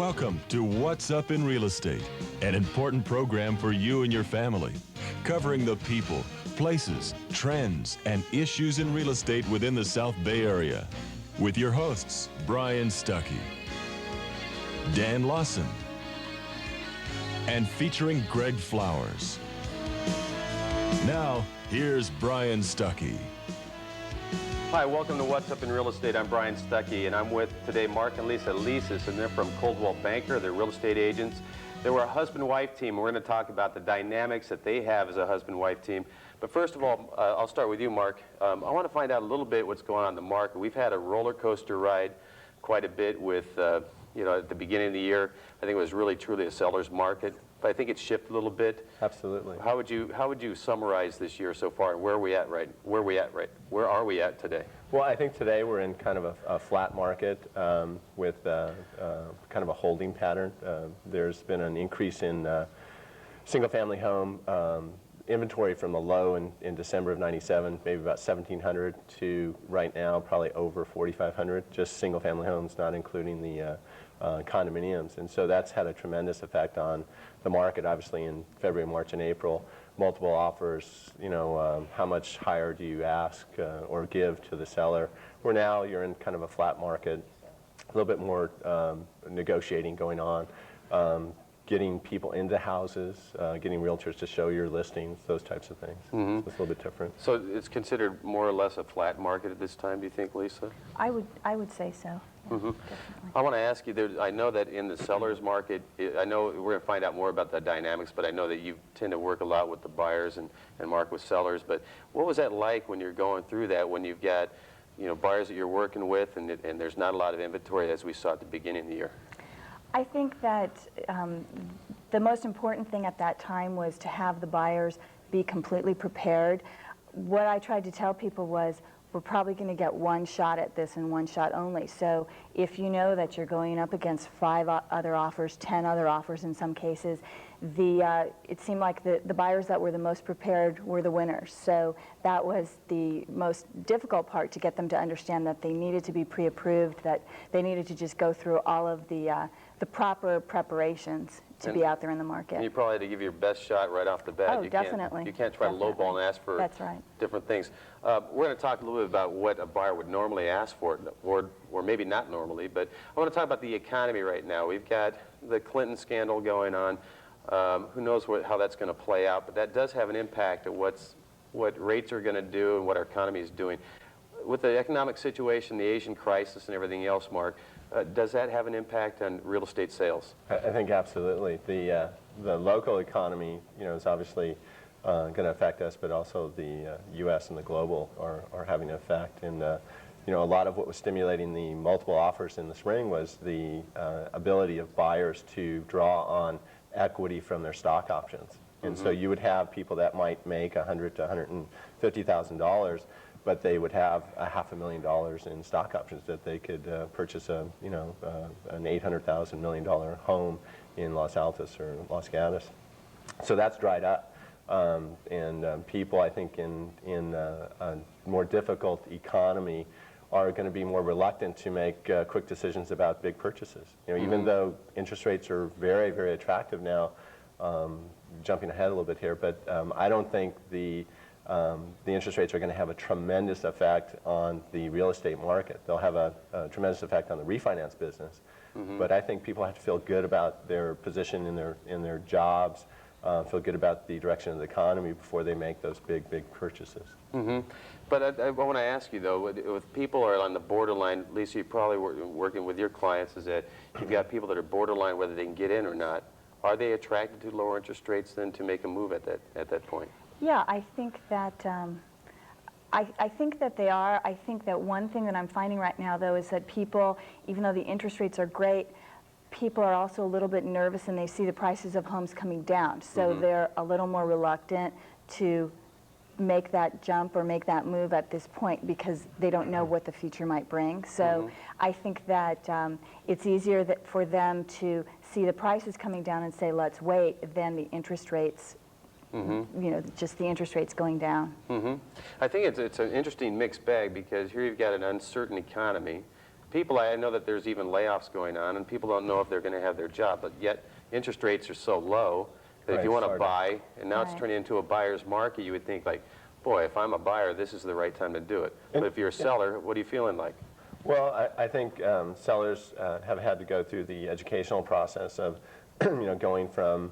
Welcome to What's Up in Real Estate, an important program for you and your family, covering the people, places, trends, and issues in real estate within the South Bay Area. With your hosts, Brian Stuckey, Dan Lawson, and featuring Greg Flowers. Now, here's Brian Stuckey. Hi, welcome to What's Up in Real Estate. I'm Brian Stuckey, and I'm with today Mark and Lisa Elices, and they're from Coldwell Banker. They're real estate agents. They were a husband-wife team. We're going to talk about the dynamics that they have as a husband-wife team. But first of all, I'll start with you, Mark. I want to find out a little bit what's going on in the market. We've had a roller coaster ride quite a bit with, at the beginning of the year, I think it was really truly a seller's market. But I think it's shifted a little bit. Absolutely. How would you summarize this year so far? Where are we at today? Well, I think today we're in kind of a flat market with kind of a holding pattern. There's been an increase in single-family home inventory from the low in December of '97, maybe about 1,700 to right now probably over 4,500, just single-family homes, not including the condominiums. And so that's had a tremendous effect on the market, obviously, in February, March, and April. Multiple offers, how much higher do you ask or give to the seller? Where now you're in kind of a flat market, a little bit more negotiating going on, getting people into houses, getting realtors to show your listings, those types of things. Mm-hmm. So it's a little bit different. So it's considered more or less a flat market at this time, do you think, Lisa? I would say so. Yeah, mm-hmm. Definitely. I want to ask you, I know that in the seller's market, I know we're going to find out more about the dynamics, but I know that you tend to work a lot with the buyers and Mark with sellers. But what was that like when you're going through that, when you've got buyers that you're working with and there's not a lot of inventory as we saw at the beginning of the year? I think that the most important thing at that time was to have the buyers be completely prepared. What I tried to tell people was, we're probably going to get one shot at this and one shot only. So if you know that you're going up against 5 other offers, 10 other offers in some cases, it seemed like the buyers that were the most prepared were the winners. So that was the most difficult part, to get them to understand that they needed to be pre-approved, that they needed to just go through all of the proper preparations to be out there in the market. And you probably had to give your best shot right off the bat. Oh, definitely. You can't try to lowball and ask for That's right. different things. We're going to talk a little bit about what a buyer would normally ask for, or maybe not normally, but I want to talk about the economy right now. We've got the Clinton scandal going on. Who knows how that's going to play out, but that does have an impact at what rates are going to do and what our economy is doing. With the economic situation, the Asian crisis, and everything else, Mark, does that have an impact on real estate sales? I think absolutely. The local economy, is obviously going to affect us, but also the U.S. and the global are having an effect. And a lot of what was stimulating the multiple offers in the spring was the ability of buyers to draw on equity from their stock options. And so you would have people that might make $100,000 to $150,000, but they would have $500,000 in stock options that they could purchase an $800,000 million home in Los Altos or Los Gatos. So that's dried up, and people, I think, in a more difficult economy are going to be more reluctant to make quick decisions about big purchases. Even though interest rates are very, very attractive now, jumping ahead a little bit here, but I don't think the interest rates are going to have a tremendous effect on the real estate market. They'll have a tremendous effect on the refinance business. Mm-hmm. But I think people have to feel good about their position in their jobs, feel good about the direction of the economy before they make those big purchases. Mm-hmm. But I want to ask you, though, if people are on the borderline, Lisa, you probably working with your clients, is that you've got people that are borderline whether they can get in or not. Are they attracted to lower interest rates then to make a move at that point? Yeah, I think that I think that they are. I think that one thing that I'm finding right now, though, is that people, even though the interest rates are great, people are also a little bit nervous, and they see the prices of homes coming down. So they're a little more reluctant to make that jump or make that move at this point, because they don't know what the future might bring. So I think that it's easier for them to see the prices coming down and say, let's wait, than the interest rates, just the interest rates going down. I think it's an interesting mixed bag, because here you've got an uncertain economy, people, I know that there's even layoffs going on, and people don't know if they're going to have their job, but yet interest rates are so low that if you want to buy, and now it's turning into a buyer's market, you would think like, boy, if I'm a buyer, this is the right time to do it. But if you're a seller, what are you feeling like? Well, I think sellers have had to go through the educational process of, going from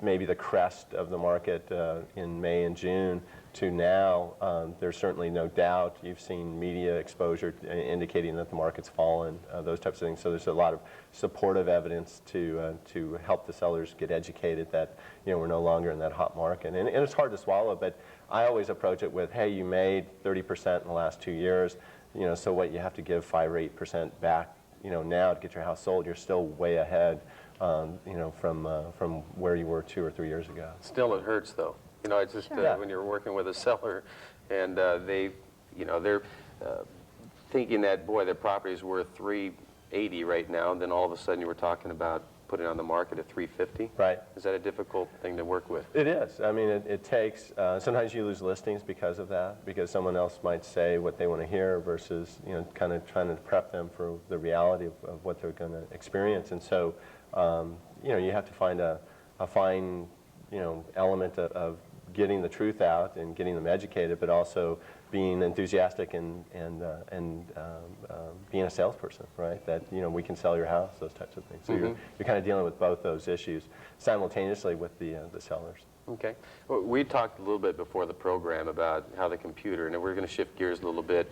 maybe the crest of the market in May and June to now. There's certainly no doubt you've seen media exposure indicating that the market's fallen, those types of things. So there's a lot of supportive evidence to help the sellers get educated that we're no longer in that hot market. And it's hard to swallow, but I always approach it with, hey, you made 30% in the last 2 years. So what, you have to give 5 or 8% back, now to get your house sold. You're still way ahead, from where you were 2 or 3 years ago. Still, it hurts though. It's just when you're working with a seller, and they're thinking that, boy, their property's worth $380 right now, and then all of a sudden you were talking about putting it on the market at $350. Right. Is that a difficult thing to work with? It is. I mean, it takes, sometimes you lose listings because of that, because someone else might say what they want to hear versus, kind of trying to prep them for the reality of what they're going to experience. And so, you have to find a fine, element of getting the truth out and getting them educated, but also being enthusiastic and being a salesperson, right? That, we can sell your house, those types of things. So you're kind of dealing with both those issues simultaneously with the sellers. Okay. Well, we talked a little bit before the program about how the computer, and we're going to shift gears a little bit.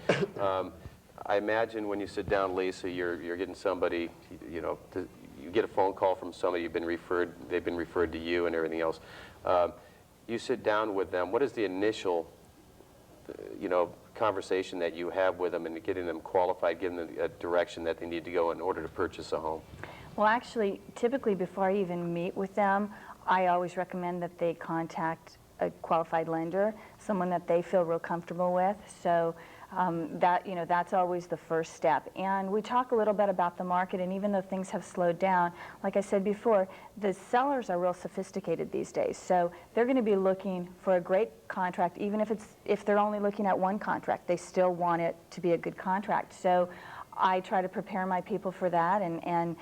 I imagine when you sit down, Lisa, you're getting somebody, you get a phone call from somebody they've been referred to you and everything else. You sit down with them. What is the initial, conversation that you have with them and getting them qualified, giving them a direction that they need to go in order to purchase a home? Well, actually, typically before I even meet with them, I always recommend that they contact a qualified lender, someone that they feel real comfortable with. So that's always the first step. And we talk a little bit about the market, and even though things have slowed down, like I said before, the sellers are real sophisticated these days. So they're going to be looking for a great contract, even if they're only looking at one contract, they still want it to be a good contract. So I try to prepare my people for that and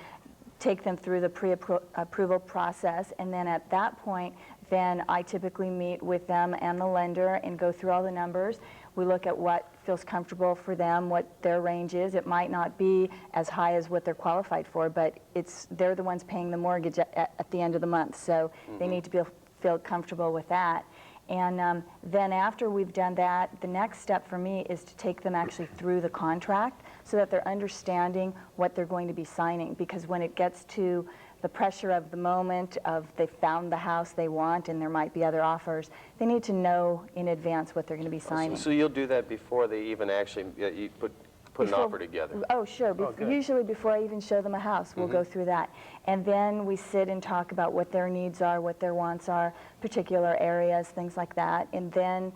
take them through the pre-approval process, and then at that point, then I typically meet with them and the lender and go through all the numbers. We look at what feels comfortable for them, what their range is. It might not be as high as what they're qualified for, but they're the ones paying the mortgage at the end of the month, so they need to feel comfortable with that. And then after we've done that, the next step for me is to take them actually through the contract so that they're understanding what they're going to be signing. Because when it gets to the pressure of the moment of they found the house they want and there might be other offers, they need to know in advance what they're going to be signing. So you'll do that before they even actually put an offer together? Oh, sure. Usually before I even show them a house, we'll go through that. And then we sit and talk about what their needs are, what their wants are, particular areas, things like that. And then,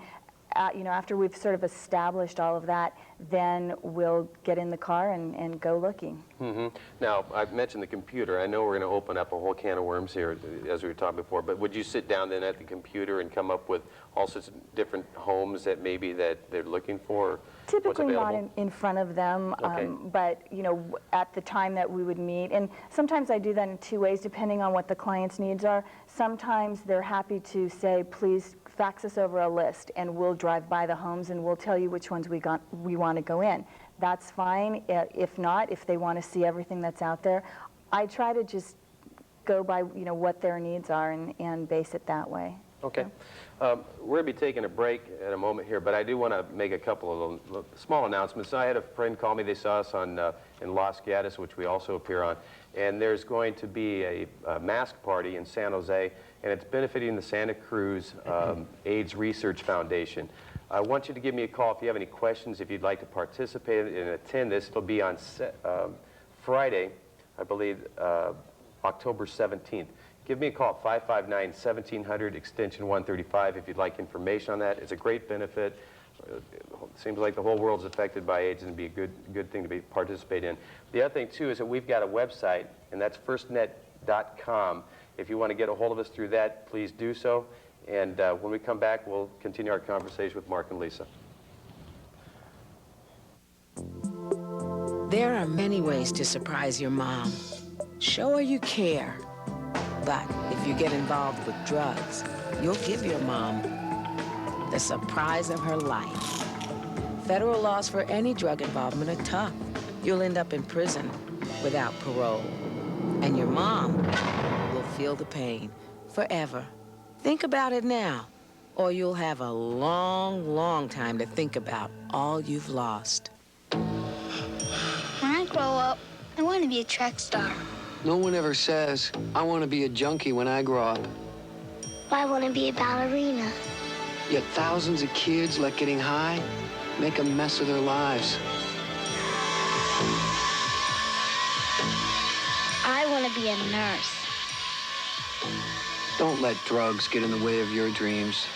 after we've sort of established all of that, then we'll get in the car and go looking. Now, I've mentioned the computer. I know we're going to open up a whole can of worms here, as we were talking before, but would you sit down then at the computer and come up with all sorts of different homes that maybe that they're looking for? Typically not in front of them, but at the time that we would meet. And sometimes I do that in two ways, depending on what the client's needs are. Sometimes they're happy to say, please fax us over a list, and we'll drive by the homes and we'll tell you which ones we want to go in. That's fine. If not, if they want to see everything that's out there, I try to just go by what their needs are and base it that way. Okay. We're going to be taking a break in a moment here, but I do want to make a couple of small announcements. I had a friend call me. They saw us in Los Gatos, which we also appear on, and there's going to be a mask party in San Jose, and it's benefiting the Santa Cruz AIDS Research Foundation. I want you to give me a call if you have any questions, if you'd like to participate and attend this. It'll be on Friday, I believe, October 17th. Give me a call at 559-1700, extension 135, if you'd like information on that. It's a great benefit. It seems like the whole world's affected by AIDS, and it'd be a good thing to participate in. The other thing, too, is that we've got a website, and that's firstnet.com. If you want to get a hold of us through that, please do so. And when we come back, we'll continue our conversation with Mark and Lisa. There are many ways to surprise your mom. Show her you care. But if you get involved with drugs, you'll give your mom the surprise of her life. Federal laws for any drug involvement are tough. You'll end up in prison without parole. And your mom will feel the pain forever. Think about it now, or you'll have a long, long time to think about all you've lost. When I grow up, I want to be a track star. No one ever says, I want to be a junkie when I grow up. I want to be a ballerina. Yet thousands of kids let getting high make a mess of their lives. I want to be a nurse. Don't let drugs get in the way of your dreams.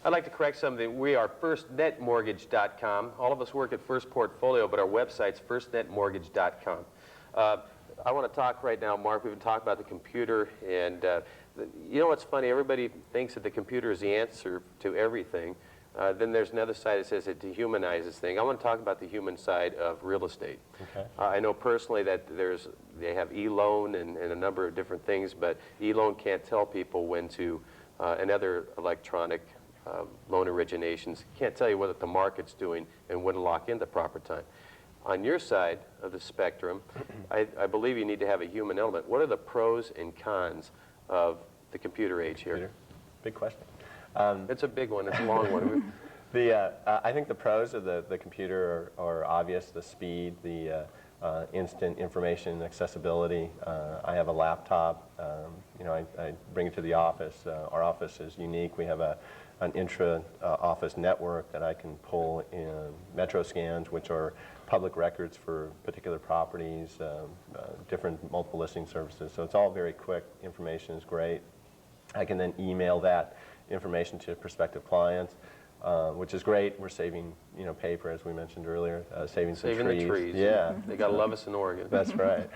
I'd like to correct something. We are firstnetmortgage.com. All of us work at First Portfolio, but our website's firstnetmortgage.com. I want to talk right now, Mark. We've been talking about the computer, and you know what's funny? Everybody thinks that the computer is the answer to everything. Then there's another side that says it dehumanizes things. I want to talk about the human side of real estate. Okay. I know personally that they have e-loan and a number of different things, but e-loan can't tell people when to, and other electronic loan originations can't tell you what the market's doing and when to lock in the proper time. On your side of the spectrum, I believe you need to have a human element. What are the pros and cons of the computer age here? Big question. It's a big one. It's a long one. I think the pros of the computer are obvious: the speed, the instant information accessibility. I have a laptop. You know, I bring it to the office. Our office is unique. We have an intra-office network that I can pull in metro scans, which are public records for particular properties, different multiple listing services. So it's all very quick. Information is great. I can then email that information to prospective clients, which is great. We're saving, you know, paper, as we mentioned earlier, saving some trees. The trees. Yeah. They got to love us in Oregon. That's right.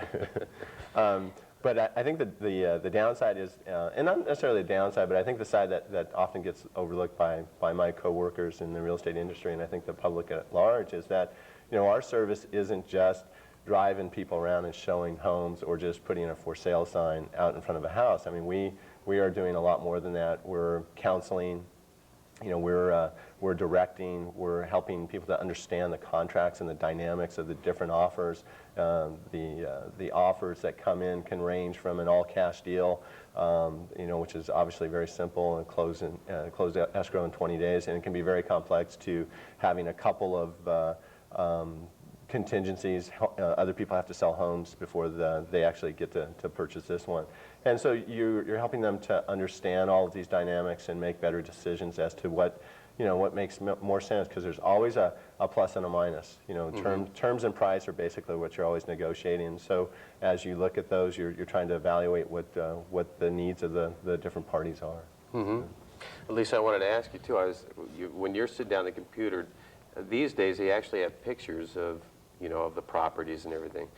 But I think that the downside is, and not necessarily the downside, but I think the side that often gets overlooked by my coworkers in the real estate industry, and I think the public at large, is that, you know, our service isn't just driving people around and showing homes or just putting a for sale sign out in front of a house. I mean, we are doing a lot more than that. We're counseling. You know, we're directing, we're helping people to understand the contracts and the dynamics of the different offers. The offers that come in can range from an all-cash deal, you know, which is obviously very simple, and close escrow in 20 days, and it can be very complex, to having a couple of contingencies. Other people have to sell homes before they actually get to purchase this one. And so you're helping them to understand all of these dynamics and make better decisions as to what, you know, what makes more sense, because there's always a plus and a minus. You know, terms and price are basically what you're always negotiating. So as you look at those, you're trying to evaluate what the needs of the different parties are. Mm-hmm. Lisa, I wanted to ask you too. When you're sitting down at the computer, these days they actually have pictures of, you know, of the properties and everything.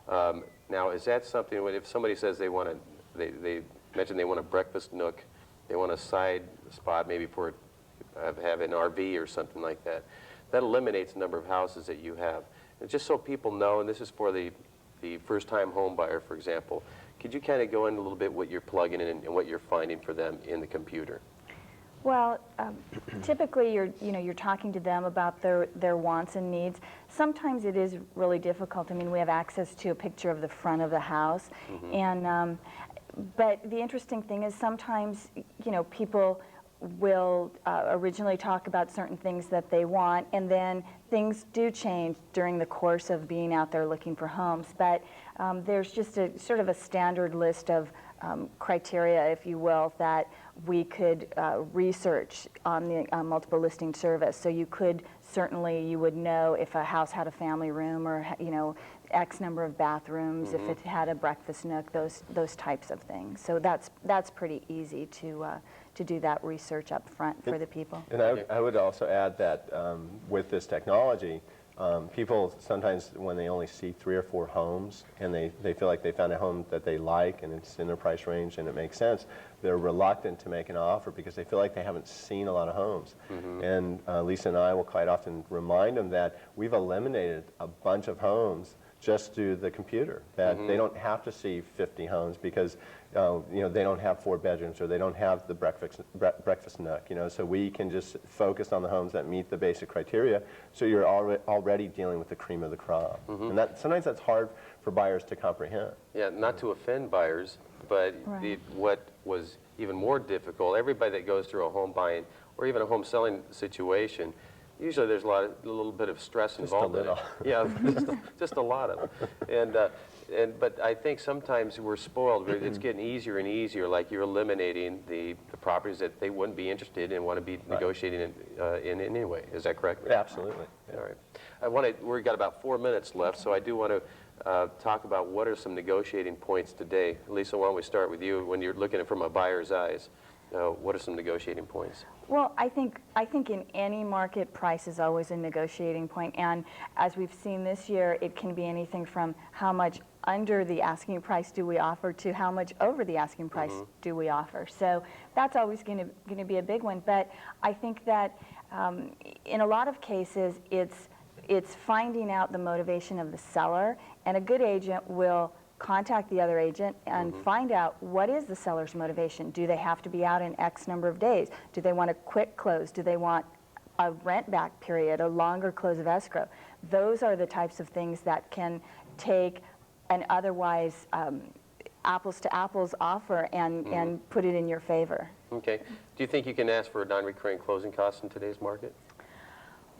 Now, is that something, if somebody says they want to, they mentioned they want a breakfast nook, they want a side spot maybe for have an RV or something like that, that eliminates the number of houses that you have. And just so people know, and this is for the first-time home buyer, for example, could you kind of go into a little bit what you're plugging in and what you're finding for them in the computer? Well, typically you're talking to them about their wants and needs. Sometimes it is really difficult. I mean, we have access to a picture of the front of the house, and but the interesting thing is sometimes, you know, people will originally talk about certain things that they want, and then things do change during the course of being out there looking for homes. But there's just a sort of a standard list of criteria, if you will, that we could research on the multiple listing service. So you would know if a house had a family room, or, you know, X number of bathrooms, if it had a breakfast nook, those types of things. So that's pretty easy to do that research up front for the people. And I would also add that with this technology, People sometimes, when they only see 3 or 4 homes and they feel like they found a home that they like and it's in their price range and it makes sense, they're reluctant to make an offer because they feel like they haven't seen a lot of homes. And Lisa and I will quite often remind them that we've eliminated a bunch of homes just through the computer, that they don't have to see 50 homes because you know, they don't have 4 bedrooms or they don't have the breakfast nook, you know, so we can just focus on the homes that meet the basic criteria, so you're already dealing with the cream of the crop. And that, sometimes that's hard for buyers to comprehend. Yeah, not to offend buyers, but what was even more difficult, everybody that goes through a home buying or even a home selling situation, usually there's a little bit of stress involved in it. Yeah, just a lot of it. But I think sometimes we're spoiled. It's getting easier and easier, like you're eliminating the properties that they wouldn't be interested in and want to be negotiating in anyway. Is that correct? Yeah, absolutely. Yeah. All right. We've got about 4 minutes left, so I do want to talk about what are some negotiating points today. Lisa, why don't we start with you? When you're looking at it from a buyer's eyes, what are some negotiating points? Well, I think in any market, price is always a negotiating point, and as we've seen this year, it can be anything from how much under the asking price do we offer to how much over the asking price do we offer. So that's always going to be a big one. But I think that in a lot of cases, it's finding out the motivation of the seller, and a good agent will contact the other agent and find out what is the seller's motivation. Do they have to be out in X number of days? Do they want a quick close? Do they want a rent back period, a longer close of escrow? Those are the types of things that can take an otherwise apples to apples offer and put it in your favor. Okay. Do you think you can ask for non-recurring closing costs in today's market?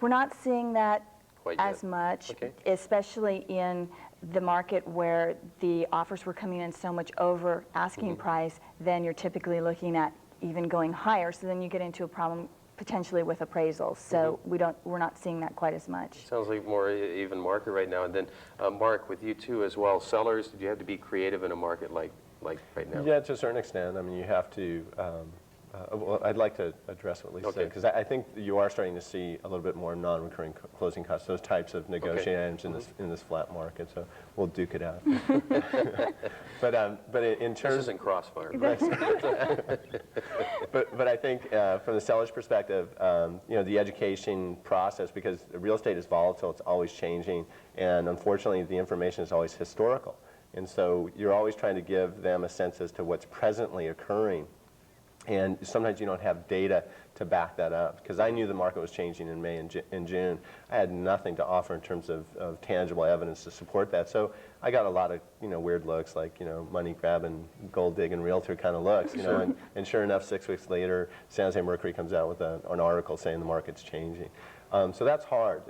We're not seeing that Quite as yet. much, Okay. especially in the market where the offers were coming in so much over asking price. Then you're typically looking at even going higher, so then you get into a problem potentially with appraisals. So we're not seeing that quite as much. Sounds like more even market right now. And then Mark, with you too as well, sellers, do you have to be creative in a market like right now? Yeah, to a certain extent. I mean, you have to, well, I'd like to address what Lisa said, because I think you are starting to see a little bit more non-recurring closing costs, those types of negotiating items in this flat market, so we'll duke it out. but in terms... This isn't Crossfire. But I think from the seller's perspective, you know, the education process, because real estate is volatile, it's always changing, and unfortunately the information is always historical. And so you're always trying to give them a sense as to what's presently occurring. And sometimes you don't have data to back that up. Because I knew the market was changing in May and June. I had nothing to offer in terms of tangible evidence to support that. So I got a lot of, you know, weird looks, like, you know, money grabbing, gold digging realtor kind of looks, you know. And sure enough, 6 weeks later, San Jose Mercury comes out with an article saying the market's changing. So that's hard.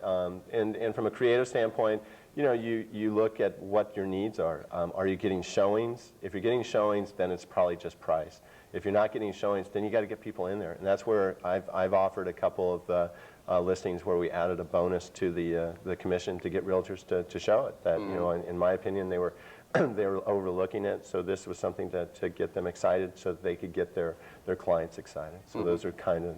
And from a creative standpoint, you know, you look at what your needs are. Are you getting showings? If you're getting showings, then it's probably just price. If you're not getting showings, then you got to get people in there, and that's where I've offered a couple of listings where we added a bonus to the commission to get realtors to show it. That you know, in my opinion, they were overlooking it. So this was something to get them excited, so that they could get their clients excited. So those are kind of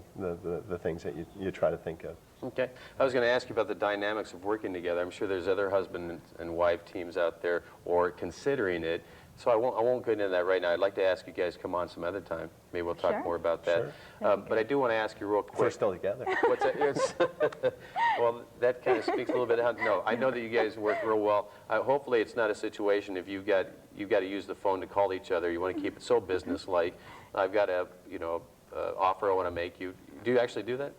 the things that you try to think of. Okay. I was going to ask you about the dynamics of working together. I'm sure there's other husband and wife teams out there or considering it. So I won't get into that right now. I'd like to ask you guys to come on some other time. Maybe we'll talk more about that. Sure. But I do want to ask you real quick. We're still together. What's that? Well, that kind of speaks a little bit. No, I know that you guys work real well. Hopefully, it's not a situation if you've got to use the phone to call each other. You want to keep it so business-like. I've got a offer I want to make you. Do you actually do that?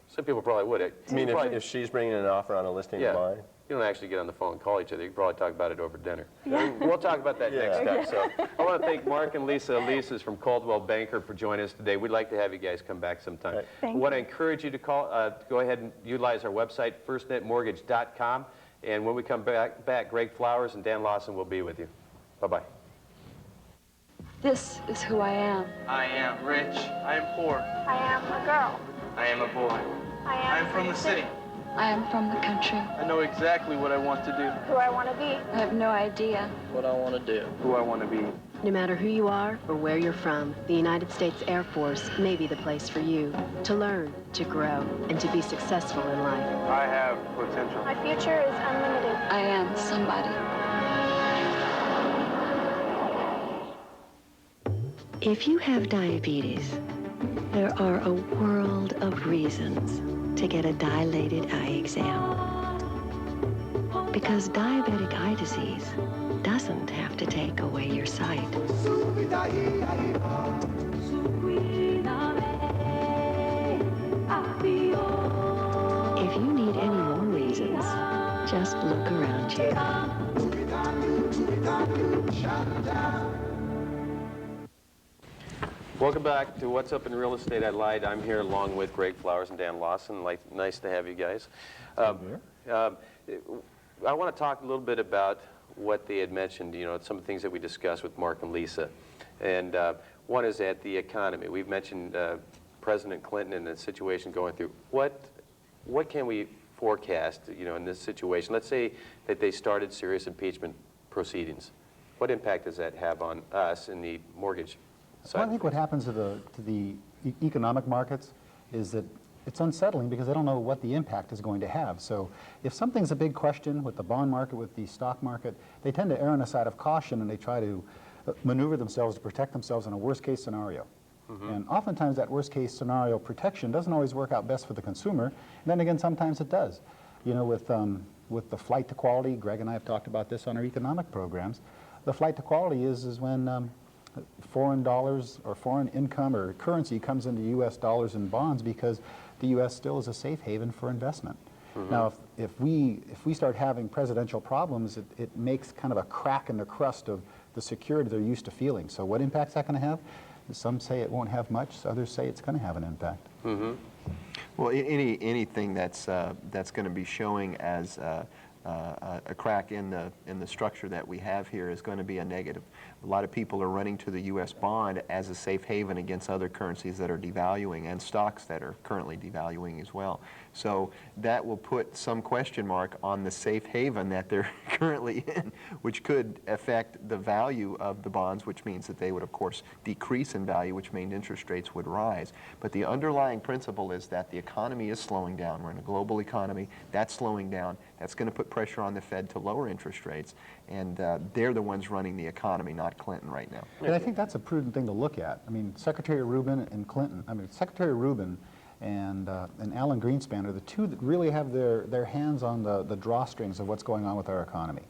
Some people probably would. I mean, if she's bringing an offer on a listing of mine? You don't actually get on the phone and call each other. You can probably talk about it over dinner. We'll talk about that next time. So I want to thank Mark and Lisa Elices from Coldwell Banker for joining us today. We'd like to have you guys come back sometime. Right. Thank I want to encourage you to go ahead and utilize our website, firstnetmortgage.com. And when we come back, Greg Flowers and Dan Lawson will be with you. Bye-bye. This is who I am. I am rich. I am poor. I am a girl. I am a boy. I am from the city. I am from the country. I know exactly what I want to do. Who I want to be. I have no idea. What I want to do. Who I want to be. No matter who you are or where you're from, the United States Air Force may be the place for you to learn, to grow, and to be successful in life. I have potential. My future is unlimited. I am somebody. If you have diabetes, there are a world of reasons to get a dilated eye exam. Because diabetic eye disease doesn't have to take away your sight. If you need any more reasons, just look around you. Welcome back to What's Up in Real Estate. I Lied. I'm here along with Greg Flowers and Dan Lawson. Nice to have you guys. I want to talk a little bit about what they had mentioned, you know, some of the things that we discussed with Mark and Lisa. And one is at the economy. We've mentioned President Clinton and the situation going through. What can we forecast, you know, in this situation? Let's say that they started serious impeachment proceedings. What impact does that have on us in the mortgage side? Well, I think what happens to the economic markets is that it's unsettling because they don't know what the impact is going to have. So if something's a big question with the bond market, with the stock market, they tend to err on the side of caution and they try to maneuver themselves to protect themselves in a worst case scenario. And oftentimes that worst case scenario protection doesn't always work out best for the consumer. And then again, sometimes it does. You know, with the flight to quality, Greg and I have talked about this on our economic programs. The flight to quality is when foreign dollars or foreign income or currency comes into U.S. dollars and bonds because the U.S. still is a safe haven for investment. Now, if we start having presidential problems, it makes kind of a crack in the crust of the security they're used to feeling. So what impact's that going to have? Some say it won't have much. Others say it's going to have an impact. Well, anything that's going to be showing as a crack in the structure that we have here is going to be a negative. A lot of people are running to the U.S. bond as a safe haven against other currencies that are devaluing and stocks that are currently devaluing as well. So that will put some question mark on the safe haven that they're currently in, which could affect the value of the bonds, which means that they would, of course, decrease in value, which means interest rates would rise. But the underlying principle is that the economy is slowing down. We're in a global economy. That's slowing down. That's going to put pressure on the Fed to lower interest rates, and they're the ones running the economy, not Clinton right now. And I think that's a prudent thing to look at. I mean, Secretary Rubin and Clinton, Secretary Rubin and Alan Greenspan are the two that really have their hands on the drawstrings of what's going on with our economy,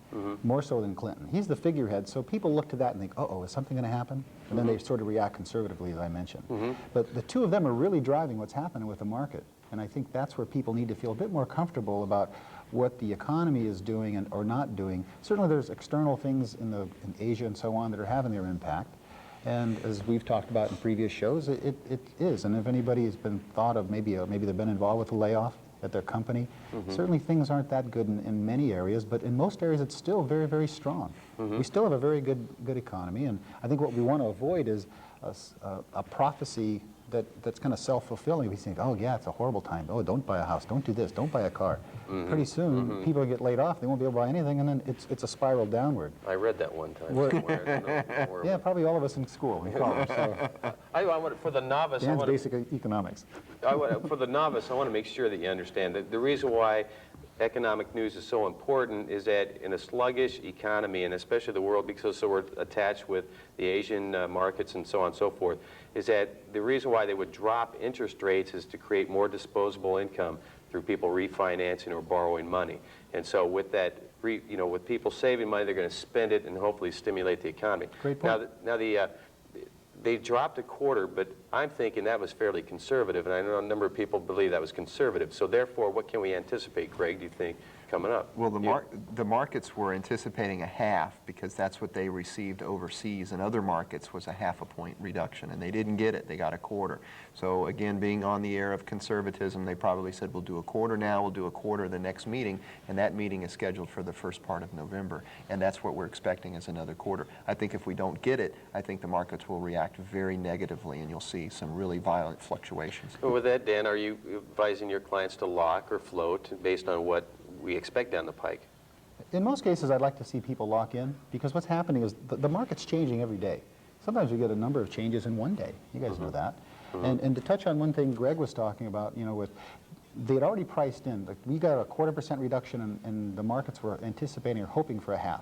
more so than Clinton. He's the figurehead, so people look to that and think, uh-oh, is something going to happen? And then they sort of react conservatively, as I mentioned. But the two of them are really driving what's happening with the market, and I think that's where people need to feel a bit more comfortable about what the economy is doing or not doing. Certainly there's external things in Asia and so on that are having their impact. And as we've talked about in previous shows, it is. And if anybody has been thought of maybe they've been involved with a layoff at their company, certainly things aren't that good in many areas, but in most areas it's still very, very strong. We still have a very good economy, and I think what we want to avoid is a prophecy that's kind of self-fulfilling. We think, oh yeah, it's a horrible time. Oh, don't buy a house, don't do this, don't buy a car. Pretty soon, people get laid off, they won't be able to buy anything, and then it's a spiral downward. I read that one time somewhere. Yeah, probably all of us in school, in college. So. I want, for the novice, Dan's basic economics. For the novice, I want to make sure that you understand that the reason why economic news is so important is that in a sluggish economy, and especially the world, because so we're attached with the Asian markets and so on and so forth, is that the reason why they would drop interest rates is to create more disposable income through people refinancing or borrowing money. And so with that, with people saving money, they're going to spend it and hopefully stimulate the economy. Great point. Now they dropped a quarter, but I'm thinking that was fairly conservative, and I know a number of people believe that was conservative. So therefore, what can we anticipate, Greg, do you think, coming up? Well, the markets were anticipating a half because that's what they received overseas, and other markets was a ½ point reduction, and they didn't get it. They got a quarter. So again, being on the air of conservatism, they probably said, we'll do a quarter now, we'll do a quarter the next meeting, and that meeting is scheduled for the first part of November, and that's what we're expecting as another quarter. I think if we don't get it, I think the markets will react very negatively, and you'll see some really violent fluctuations. Well, with that, Dan, are you advising your clients to lock or float based on what we expect down the pike? In most cases, I'd like to see people lock in, because what's happening is the market's changing every day. Sometimes we get a number of changes in one day. You guys know that. And to touch on one thing Greg was talking about, you know, they'd already priced in. Like, we got a 1/4% reduction, and the markets were anticipating or hoping for a 1/2.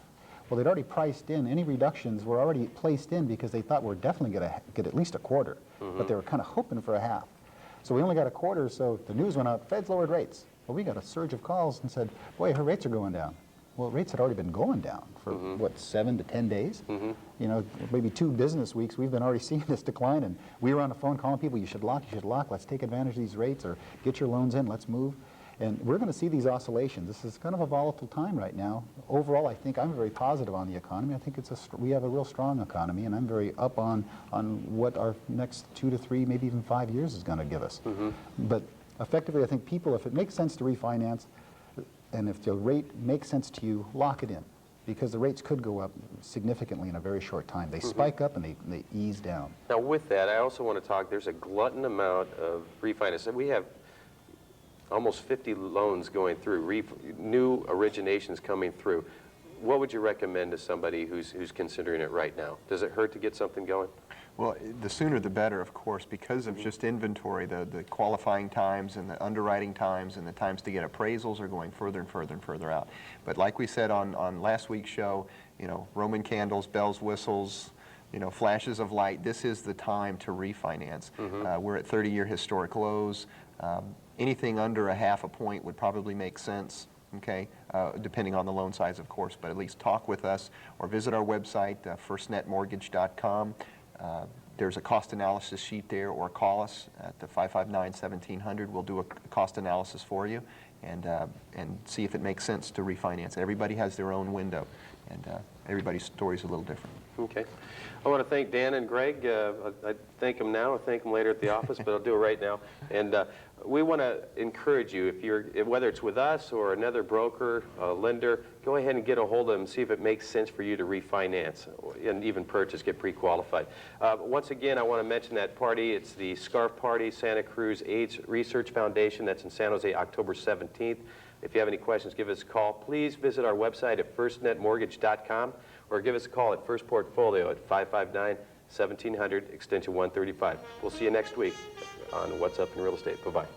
Well, they'd already priced in. Any reductions were already placed in because they thought we're definitely going to get at least a 1/4, but they were kind of hoping for a 1/2. So we only got a 1/4, so the news went out, Fed's lowered rates. Well, we got a surge of calls and said, boy, her rates are going down. Well, rates had already been going down for, what, 7 to 10 days? You know, maybe 2 business weeks, we've been already seeing this decline, and we were on the phone calling people, you should lock, let's take advantage of these rates, or get your loans in, let's move. And we're going to see these oscillations. This is kind of a volatile time right now. Overall, I think I'm very positive on the economy. I think we have a real strong economy, and I'm very up on what our next 2 to 3, maybe even 5 years is going to give us. But effectively, I think people, if it makes sense to refinance, and if the rate makes sense to you, lock it in, because the rates could go up significantly in a very short time. They spike up and they ease down. Now with that, I also want to talk, there's a glutton amount of refinance. We have almost 50 loans going through, new originations coming through. What would you recommend to somebody who's considering it right now? Does it hurt to get something going? Well, the sooner the better, of course, because of just inventory. The qualifying times and the underwriting times and the times to get appraisals are going further and further and further out. But like we said on last week's show, you know, Roman candles, bells, whistles, you know, flashes of light, this is the time to refinance. We're at 30-year historic lows. Anything under a 1/2 point would probably make sense, okay, depending on the loan size, of course, but at least talk with us or visit our website, firstnetmortgage.com. There's a cost analysis sheet there, or call us at the 559-1700. We'll do a cost analysis for you and see if it makes sense to refinance. Everybody has their own window, and everybody's story is a little different. Okay. I want to thank Dan and Greg. I thank them now. I thank them later at the office, but I'll do it right now. And we want to encourage you, whether it's with us or another broker, lender, go ahead and get a hold of them and see if it makes sense for you to refinance and even purchase, get pre-qualified. Once again, I want to mention that party. It's the Scarf Party, Santa Cruz AIDS Research Foundation. That's in San Jose, October 17th. If you have any questions, give us a call. Please visit our website at firstnetmortgage.com or give us a call at First Portfolio at 559-1700, extension 135. We'll see you next week on What's Up in Real Estate. Bye-bye.